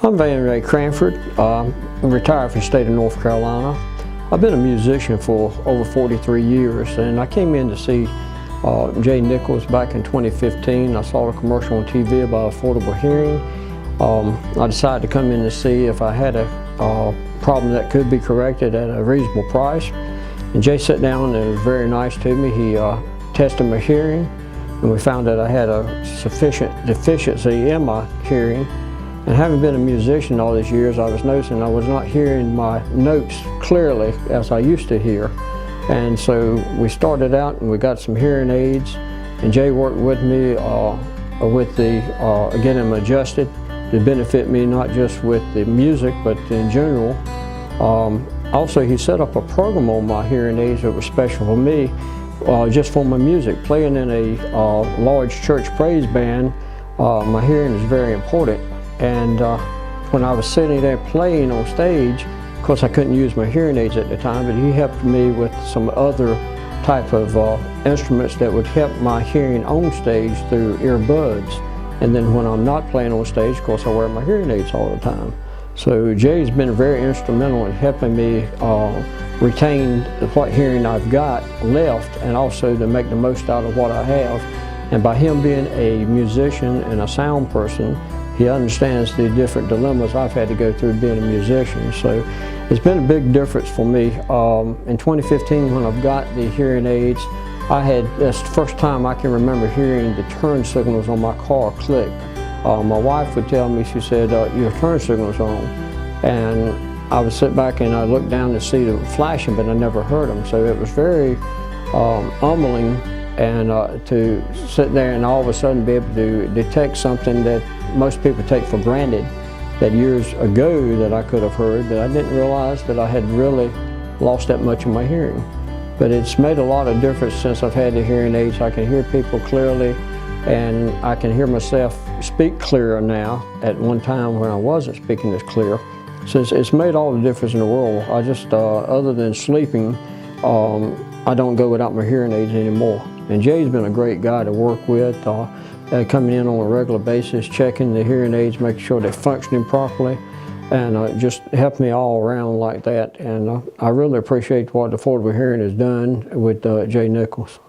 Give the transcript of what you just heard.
I'm Vann Cranford. I'm retired from the state of North Carolina. I've been a musician for over 43 years, and I came in to see Jay Nichols back in 2015. I saw a commercial on TV about affordable hearing. I decided to come in to see if I had a problem that could be corrected at a reasonable price. And Jay sat down and was very nice to me. He tested my hearing, and we found that I had a sufficient deficiency in my hearing. And having been a musician all these years, I was noticing I was not hearing my notes clearly as I used to hear. And so we started out and we got some hearing aids, and Jay worked with me with getting them adjusted to benefit me not just with the music but in general. Also, he set up a program on my hearing aids that was special for me, just for my music. Playing in a large church praise band, my hearing is very important. And when I was sitting there playing on stage, of course I couldn't use my hearing aids at the time, but he helped me with some other type of instruments that would help my hearing on stage through earbuds. And then when I'm not playing on stage, of course I wear my hearing aids all the time. So Jay's been very instrumental in helping me retain what hearing I've got left, and also to make the most out of what I have. And by him being a musician and a sound person, he understands the different dilemmas I've had to go through being a musician. So it's been a big difference for me. In 2015, when I've got the hearing aids, that's the first time I can remember hearing the turn signals on my car click. My wife would tell me, she said, your turn signal's on. And I would sit back and I look down to see them flashing, but I never heard them. So it was very humbling, and to sit there and all of a sudden be able to detect something that most people take for granted, that years ago that I could have heard, that I didn't realize that I had really lost that much of my hearing. But it's made a lot of difference since I've had the hearing aids. I can hear people clearly, and I can hear myself speak clearer now at one time when I wasn't speaking as clear. So it's made all the difference in the world. I just, other than sleeping, I don't go without my hearing aids anymore. And Jay's been a great guy to work with, coming in on a regular basis, checking the hearing aids, making sure they're functioning properly, and just helped me all around like that. And I really appreciate what Affordable Hearing has done with Jay Nichols.